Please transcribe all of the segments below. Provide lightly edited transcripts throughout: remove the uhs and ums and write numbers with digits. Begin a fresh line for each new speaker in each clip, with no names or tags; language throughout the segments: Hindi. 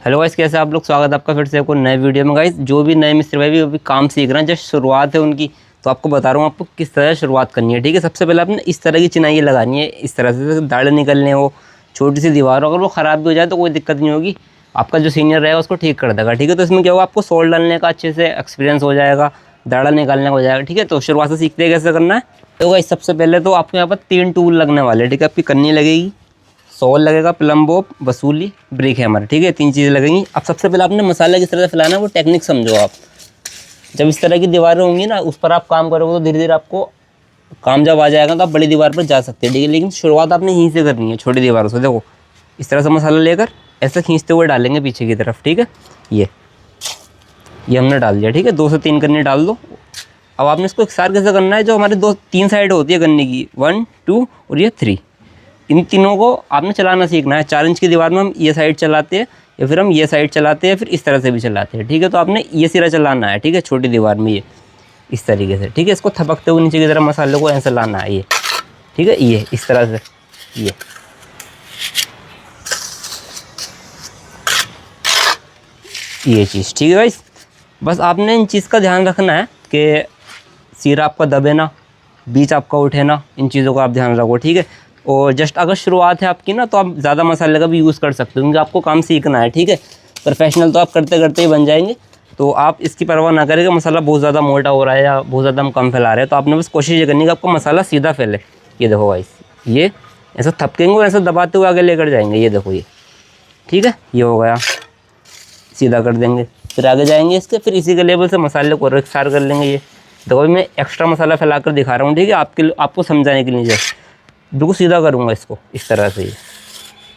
हेलो गाइस, कैसे आप लोग। स्वागत है आपका फिर से एक और नए वीडियो में। गाइस जो भी नए मिस्त्री भाई भी अभी काम सीख रहे हैं, जस्ट शुरुआत है उनकी, तो आपको बता रहा हूँ आपको किस तरह शुरुआत करनी है। ठीक है, सबसे पहले आपने इस तरह की चिनाई लगानी है, इस तरह से दाढ़े निकलने हो, छोटी सी दीवार हो, अगर वो ख़राब भी हो जाए तो कोई दिक्कत नहीं होगी, आपका जो सीनियर रहेगा उसको ठीक कर देगा। ठीक है, तो इसमें क्या होगा, आपको सोल डालने का अच्छे से एक्सपीरियंस हो जाएगा, दाढ़ा निकालने का हो जाएगा। ठीक है, तो शुरुआत से सीखते हैं कैसे करना है। तो गाइस सबसे पहले तो आपको यहाँ पर 3 टूल लगने वाले हैं। ठीक है, आपकी कन्नी लगेगी, सॉल लगेगा, प्लम्बो, वसूली, ब्रिक हैमर। ठीक है, 3 चीज़ें लगेंगी। अब सबसे पहले आपने मसाला किस तरह से फैलाना है वो टेक्निक समझो आप। जब इस तरह की दीवारें होंगी ना, उस पर आप काम करोगे तो धीरे धीरे आपको काम जब आ जाएगा तो आप बड़ी दीवार पर जा सकते हैं। ठीक है, लेकिन शुरुआत आपने यहीं से करनी है, छोटी दीवारों से। देखो इस तरह से मसाला लेकर ऐसे खींचते हुए डालेंगे पीछे की तरफ। ठीक है, ये हमने डाल दिया। ठीक है, 2 से 3 कन्नी डाल दो। अब आपने इसको एक साथ कैसे करना है, जो हमारे 2-3 साइड होती है गन्ने की, 1, 2 और ये 3, इन तीनों को आपने चलाना सीखना है। 4 इंच की दीवार में हम ये साइड चलाते हैं या फिर हम ये साइड चलाते हैं, फिर इस तरह से भी चलाते हैं। ठीक है, तो आपने ये सिरा चलाना है। ठीक है, छोटी दीवार में ये इस तरीके से। ठीक है, इसको थपकते हुए नीचे की तरफ मसाले को ऐसे लाना है ये। ठीक है, ये इस तरह से ये चीज़। ठीक है गाइस, बस आपने इन चीज़ का ध्यान रखना है कि सिरा आपका दबे ना, बीच आपका उठे ना, इन चीज़ों का आप ध्यान रखो। ठीक है, और जस्ट अगर शुरुआत है आपकी ना, तो आप ज़्यादा मसाले का भी यूज़ कर सकते हो, क्योंकि आपको काम सीखना है। ठीक है, प्रोफेशनल तो आप करते करते ही बन जाएंगे, तो आप इसकी परवाह ना करें कि मसाला बहुत ज़्यादा मोटा हो रहा है या बहुत ज़्यादा हम कम फैला रहे हैं। तो आपने बस कोशिश ये करनी है कि आपका मसाला सीधा फैले। ये देखो गाइस, ये ऐसा थपकेंगे और ऐसा दबाते हुए आगे लेकर जाएंगे। ये देखो ये, ठीक है, ये हो गया, सीधा कर देंगे, फिर आगे जाएंगे इसके, फिर इसी के लेवल से मसाले को रफ्तार कर लेंगे। ये देखो मैं एक्स्ट्रा मसाला फैला कर दिखा रहा हूँ। ठीक है, आपको समझाने के लिए जस्ट बिल्कुल सीधा करूँगा इसको इस तरह से।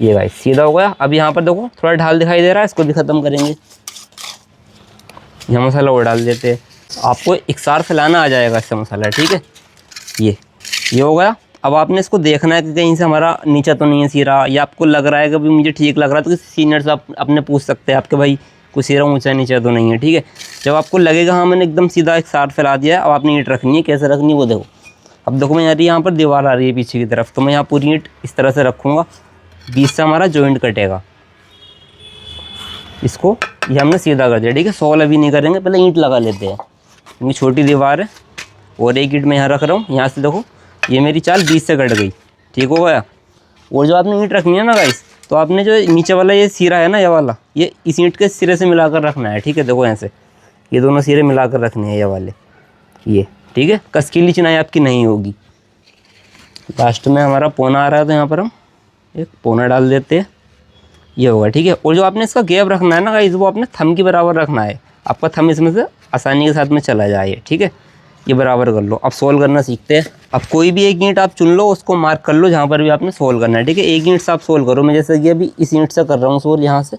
ये भाई सीधा हो गया। अब यहाँ पर देखो थोड़ा ढाल दिखाई दे रहा है, इसको भी ख़त्म करेंगे। यहाँ मसाला और डाल देते हैं, आपको एकसार फैलाना आ जाएगा इससे मसाला। ठीक है, ये हो गया। अब आपने इसको देखना है कि कहीं से हमारा नीचा तो नहीं है सिरा, या आपको लग रहा है कि भाई मुझे ठीक लग रहा है, तो किसी सीनियर से आप अपने पूछ सकते हैं आपके भाई कोई सिरा ऊंचा नीचा तो नहीं है। ठीक है, जब आपको लगेगा हाँ मैंने एकदम सीधा एक साथ फैला दिया है, अब आपने ईंट रखनी है। कैसे रखनी है वो देखो। अब देखो मैं यहाँ पर दीवार आ रही है पीछे की तरफ, तो मैं यहाँ पूरी ईंट इस तरह से रखूँगा, बीच से हमारा जॉइंट कटेगा। इसको ये हमने सीधा कर दिया। ठीक है, सॉल अभी नहीं करेंगे, पहले ईंट लगा लेते हैं, क्योंकि छोटी दीवार है। और एक ईंट मैं यहाँ रख रहा हूँ, यहाँ से देखो ये मेरी चाल बीच से कट गई। ठीक हो गया। और जो आपने ईंट रखनी है ना गाइस, तो आपने जो नीचे वाला ये सिरा है ना, ये वाला, ये इस ईंट के सिरे से मिलाकर रखना है। ठीक है, देखो ऐसे ये दोनों सिरे मिलाकर रखने हैं, ये वाले ये। ठीक है, कसकीली चिनाई आपकी नहीं होगी। लास्ट में हमारा पौना आ रहा है, तो यहाँ पर हम एक पौना डाल देते हैं, ये होगा। ठीक है, और जो आपने इसका गैप रखना है ना गाइस, वो आपने थंब के बराबर रखना है। आपका थंब इसमें से आसानी के साथ में चला जाए। ठीक है, ये बराबर कर लो। अब सोल करना सीखते हैं। अब कोई भी एक ईंट आप चुन लो, उसको मार्क कर लो जहाँ पर भी आपने सोल करना है। ठीक है, एक ईंट से आप सोल करो। मैं जैसे कि अभी इस ईंट से कर रहा हूँ सोल, यहाँ से,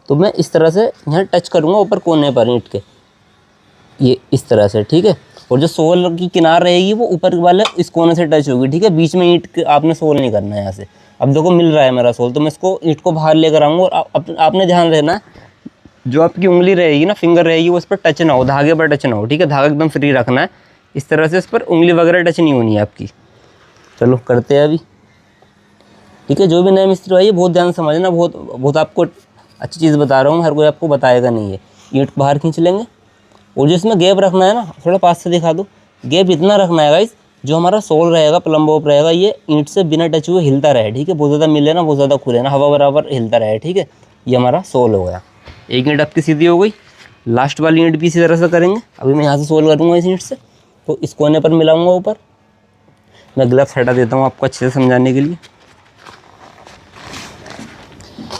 तो मैं इस तरह से यहाँ टच करूँगा ऊपर कोने पर ईंट के, ये इस तरह से। ठीक है, और जो सोल की किनार रहेगी वो ऊपर वाले इस कोने से टच होगी। ठीक है, बीच में ईंट आपने सोल नहीं करना है यहाँ से। अब देखो मिल रहा है मेरा सोल, तो मैं इसको ईंट को बाहर लेकर आऊँगा। और आपने ध्यान रखना है, जो आपकी उंगली रहेगी ना, फिंगर रहेगी, वो इस पर टच ना हो, धागे पर टच ना हो। ठीक है, धागा एकदम फ्री रखना है, इस तरह से इस पर उंगली वगैरह टच नहीं होनी है आपकी। चलो करते हैं अभी। ठीक है, जो भी नए मिस्त्री भाई बहुत ध्यान से समझना, बहुत आपको अच्छी चीज़ बता रहा हूँ, हर कोई आपको बताएगा नहीं है। ईंट बाहर खींच लेंगे, और जो इसमें गैप रखना है ना, थोड़ा पास से दिखा दो। गैप इतना रखना है गाइस, जो हमारा सोल रहेगा, प्लम्बोप रहेगा, ये ईंट से बिना टच हुए हिलता रहे। ठीक है, बहुत ज़्यादा मिले ना, बहुत ज़्यादा खुले ना, हवा बराबर हिलता रहे। ठीक है, ये हमारा सोल हो गया। एक ईंट आपकी सीधी हो गई, लास्ट वाली ईंट भी इसी तरह से करेंगे। अभी मैं यहाँ से सोल करूँगा इस ईंट से, तो इस कोने पर मिलाऊंगा ऊपर। मैं ग्लव्स हटा देता हूँ आपको अच्छे से समझाने के लिए।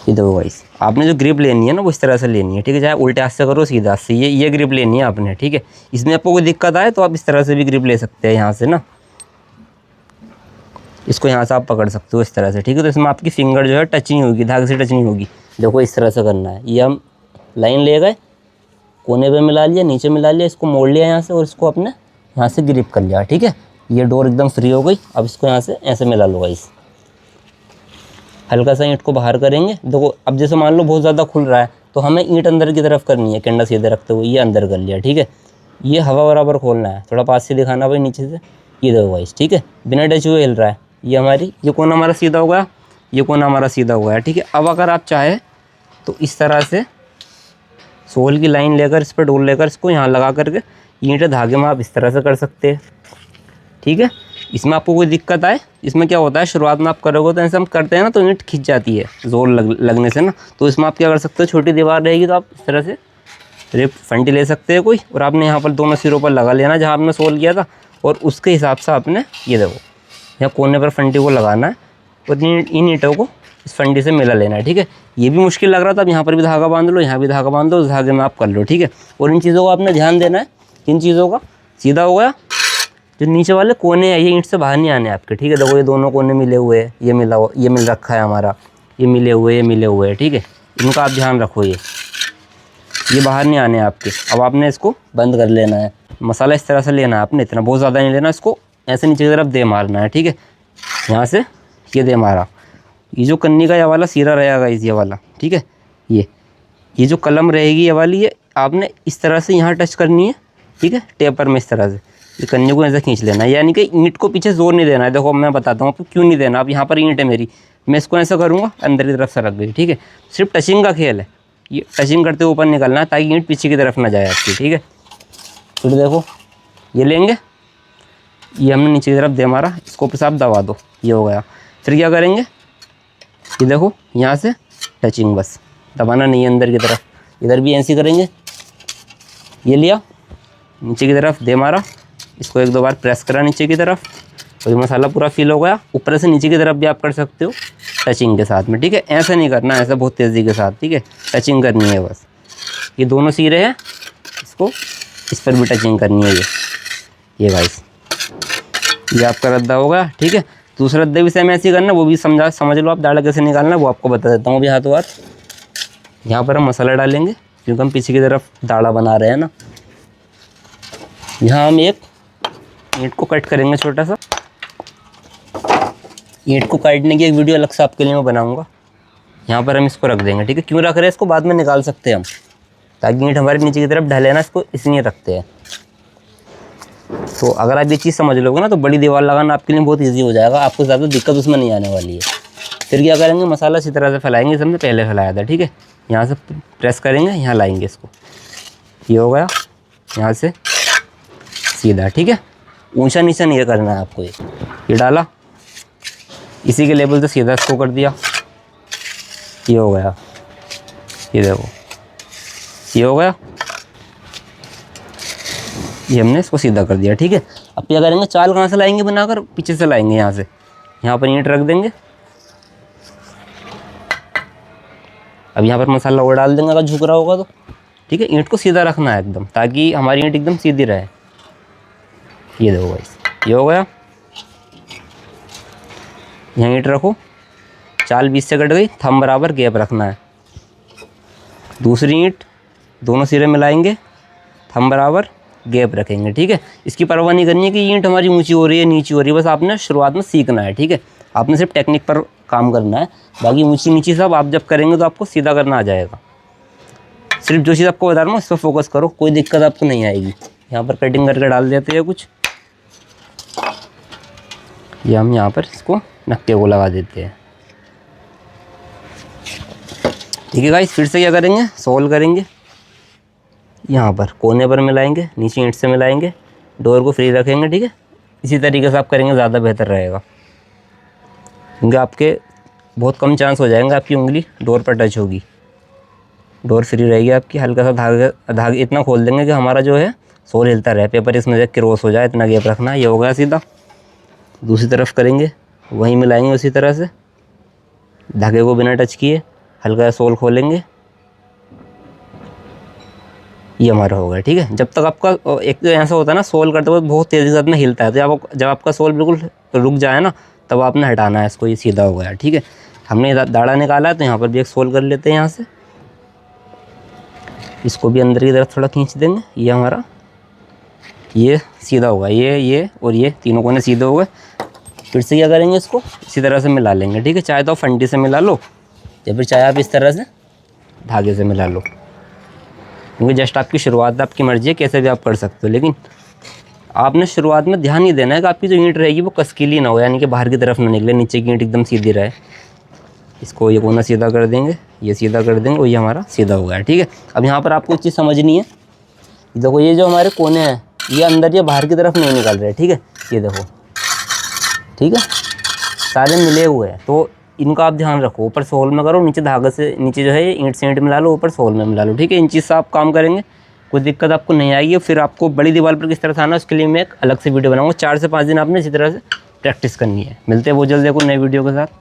ये देखो गाइस, आपने जो ग्रिप लेनी है ना, वो इस तरह से लेनी है। ठीक है, चाहे उल्टे हाथ से करो, सीधा हाथ से, ये ग्रिप लेनी है आपने। ठीक है, इसमें आपको कोई दिक्कत आए तो आप इस तरह से भी ग्रिप ले सकते हैं, यहाँ से ना, इसको यहाँ से आप पकड़ सकते हो इस तरह से। ठीक है, तो इसमें आपकी फिंगर जो है टच नहीं होगी, धागे से टच नहीं होगी। देखो इस तरह से करना है। ये हम लाइन ले गए, कोने पे मिला लिया, नीचे मिला लिया, इसको मोड़ लिया यहाँ से, और इसको अपने यहाँ से ग्रिप कर लिया। ठीक है, ये डोर एकदम फ्री हो गई। अब इसको यहाँ से ऐसे मिला लो गाइस, हल्का सा ईंट को बाहर करेंगे। देखो अब जैसे मान लो बहुत ज़्यादा खुल रहा है, तो हमें ईंट अंदर की तरफ करनी है, कंडा सीधे रखते हुए, ये अंदर कर लिया। ठीक है, ये हवा बराबर खोलना है, थोड़ा पास से दिखाना भाई नीचे से। ये देखो गाइस, ठीक है, बिना टच हुए हिल रहा है। ये कोना हमारा सीधा हो गया, ये कोना हमारा सीधा हो गया। ठीक है, अब अगर आप चाहे तो इस तरह से सोल की लाइन लेकर इस पर डोर लेकर इसको यहाँ लगा करके ईंट धागे में आप इस तरह से कर सकते हैं। ठीक है, इसमें आपको कोई दिक्कत आए, इसमें क्या होता है शुरुआत में आप करोगे तो ऐसे हम करते हैं ना तो ईंट खिंच जाती है जोर लगने से ना, तो इसमें आप क्या कर सकते हो, छोटी दीवार रहेगी तो आप इस तरह से रिप फंटी ले सकते हैं कोई, और आपने यहाँ पर दोनों सिरों पर लगा लेना जहाँ आपने सोल किया था, और उसके हिसाब से आपने ये देखो यहाँ कोने पर फंटी को लगाना है और इन ईंटों को इस फंडी से मिला लेना है। ठीक है, ये भी मुश्किल लग रहा था, अब यहाँ पर भी धागा बांध लो, यहाँ भी धागा बांध दो, उस धागे में आप कर लो। ठीक है, और इन चीज़ों को आपने ध्यान देना है, इन चीज़ों का सीधा हो गया, जो नीचे वाले कोने हैं ये ईंट से बाहर नहीं आने आपके। ठीक है, देखो ये दोनों कोने मिले हुए हैं, ये मिल रखा है हमारा, ये मिले हुए हैं। ठीक है, इनका आप ध्यान रखो, ये बाहर नहीं आने आपके। अब आपने इसको बंद कर लेना है, मसाला इस तरह से लेना है आपने, इतना बहुत ज़्यादा नहीं लेना, इसको ऐसे नीचे की तरफ दे मारना है। ठीक है, यहाँ से ये दे मारा, ये जो कन्नी का ये वाला सीधा रहेगा ये वाला। ठीक है, ये जो कलम रहेगी ये वाली, ये आपने इस तरह से यहाँ टच करनी है। ठीक है, टेपर में इस तरह से ये कन्नी को ऐसे खींच लेना है, यानी कि ईंट को पीछे जोर नहीं देना है। देखो मैं बताता हूँ आपको क्यों नहीं देना। अब यहाँ पर ईंट है मेरी, मैं इसको ऐसा करूँगा अंदर की तरफ से रख गई। ठीक है, सिर्फ टचिंग का खेल है, ये टचिंग करते ऊपर निकलना है ताकि ईंट पीछे की तरफ ना जाए आपकी। ठीक है, फिर देखो ये लेंगे, ये हमने नीचे की तरफ दे मारा, इसको ऊपर से आप दबा दो, ये हो गया। फिर क्या करेंगे, ये देखो यहाँ से टचिंग, बस दबाना नहीं है अंदर की तरफ। इधर भी ऐसे करेंगे, ये लिया नीचे की तरफ दे मारा, इसको एक दो बार प्रेस करा नीचे की तरफ, तो ये मसाला पूरा फिल हो गया। ऊपर से नीचे की तरफ भी आप कर सकते हो टचिंग के साथ में। ठीक है, ऐसा नहीं करना, ऐसा बहुत तेज़ी के साथ। ठीक है, टचिंग करनी है बस। ये दोनों सिरे हैं, इसको इस पर भी टचिंग करनी है। ये गाइस, ये आपका रद्दा होगा। ठीक है, दूसरा रद्दे भी सेम ऐसे ही करना, वो भी समझ लो आप, दाढ़ा कैसे निकालना वो आपको बता देता हूँ अभी हाथों हाथ। यहाँ पर हम मसाला डालेंगे क्योंकि हम पीछे की तरफ दाढ़ा बना रहे हैं ना। यहाँ हम एक ईंट को कट करेंगे छोटा सा, ईंट को काटने की एक वीडियो अलग से आपके लिए मैं बनाऊँगा। यहाँ पर हम इसको रख देंगे। ठीक है, क्यों रख रहे हैं इसको, बाद में निकाल सकते हैं हम, ताकि ईंट हमारे नीचे की तरफ ढले ना, इसको इसलिए रखते हैं। तो अगर आप ये चीज़ समझ लोगे ना तो बड़ी दीवार लगाना आपके लिए बहुत इजी हो जाएगा, आपको ज़्यादा दिक्कत उसमें नहीं आने वाली है। फिर क्या करेंगे, मसाला इसी तरह से फैलाएंगे, हमने पहले फैलाया था। ठीक है, यहाँ से प्रेस करेंगे, यहाँ लाएंगे इसको, ये हो गया, यहाँ से सीधा। ठीक है, ऊंचा नीचा नहीं करना है आपको। ये डाला, इसी के लेवल से सीधा इसको कर दिया, ये हो गया। ये देखो ये हो गया, ये हमने इसको सीधा कर दिया। ठीक है, अब क्या करेंगे, चाल कहाँ से लाएंगे बनाकर, पीछे से लाएंगे, यहाँ से। यहाँ पर ईंट रख देंगे, अब यहाँ पर मसाला और डाल देंगे अगर झुक रहा होगा तो। ठीक है, ईंट को सीधा रखना है एकदम, ताकि हमारी ईंट एकदम सीधी रहे। ये देखो गाइस, ये हो गया। यहाँ ईंट रखो, चाल बीच से कट गई, थंब बराबर गैप रखना है। दूसरी ईंट दोनों सिरे मिलाएंगे, थंब बराबर गैप रखेंगे। ठीक है, इसकी परवाह नहीं करनी है कि ईंट हमारी ऊंची हो रही है नीची हो रही है, बस आपने शुरुआत में सीखना है। ठीक है, आपने सिर्फ टेक्निक पर काम करना है, बाकी ऊंची नीची सब आप जब करेंगे तो आपको सीधा करना आ जाएगा। सिर्फ जो चीज़ आपको बता रहा हूँ इस पर फोकस करो, कोई दिक्कत आपको नहीं आएगी। यहाँ पर कटिंग करके डाल देते हैं कुछ, ये हम यहाँ पर इसको नक्के को लगा देते हैं। ठीक है गाइस, फिर से क्या करेंगे, सोल करेंगे, यहाँ पर कोने पर मिलाएंगे, नीचे ईंट से मिलाएंगे, डोर को फ्री रखेंगे। ठीक है, इसी तरीके से आप करेंगे, ज़्यादा बेहतर रहेगा, क्योंकि आपके बहुत कम चांस हो जाएंगे आपकी उंगली डोर पर टच होगी, डोर फ्री रहेगी आपकी। हल्का सा धागे इतना खोल देंगे कि हमारा जो है सोल हिलता रहे, पेपर इसमें से क्रॉस हो जाए, इतना गैप रखना है। ये हो गया सीधा। दूसरी तरफ करेंगे, वहीं मिलाएंगे उसी तरह से, धागे को बिना टच किए हल्का सोल खोलेंगे, ये हमारा हो गया। ठीक है, जब तक आपका एक तो ऐसा होता है ना, सोल करते वक्त बहुत तेज़ी से अपना हिलता है, तो जब आपका सोल बिल्कुल रुक जाए ना, तब आपने हटाना है इसको, ये सीधा हो गया। ठीक है, हमने दाढ़ा निकाला है तो यहाँ पर भी एक सोल कर लेते हैं, यहाँ से इसको भी अंदर की तरफ थोड़ा खींच देंगे, ये हमारा ये सीधा होगा, ये और ये तीनों कोने सीधे हो गए। फिर से क्या करेंगे, इसको इसी तरह से मिला लेंगे। ठीक है, चाहे तो फंडी से मिला लो या फिर चाहे आप इस तरह से धागे से मिला लो, क्योंकि जस्ट आपकी शुरुआत, आपकी मर्जी है, कैसे भी आप कर सकते हो। लेकिन आपने शुरुआत में ध्यान नहीं देना है कि आपकी जो ईंट रहेगी वो कसकीली ना हो, यानी कि बाहर की तरफ ना निकले, नीचे की ईंट एकदम सीधी रहे। इसको ये कोना सीधा कर देंगे, ये सीधा कर देंगे और ये हमारा सीधा हो गया। ठीक है, अब यहाँ पर आपको एक चीज़ समझनी है, देखो ये जो हमारे कोने हैं ये अंदर या बाहर की तरफ नहीं निकल रहे। ठीक है, ये देखो, ठीक है, सारे मिले हुए हैं, तो इनका आप ध्यान रखो। ऊपर सोल में करो, नीचे धागे से, नीचे जो है ईंट से ईंट मिला लो, ऊपर सोल में मिला लो। ठीक है, इन चीज़ से आप काम करेंगे, कोई दिक्कत आपको नहीं आएगी। फिर आपको बड़ी दीवार पर किस तरह से आना है उसके लिए मैं एक अलग से वीडियो बनाऊँगा। 4 से 5 दिन आपने इसी तरह से प्रैक्टिस करनी है। मिलते हैं बहुत जल्द एक नई वीडियो के साथ।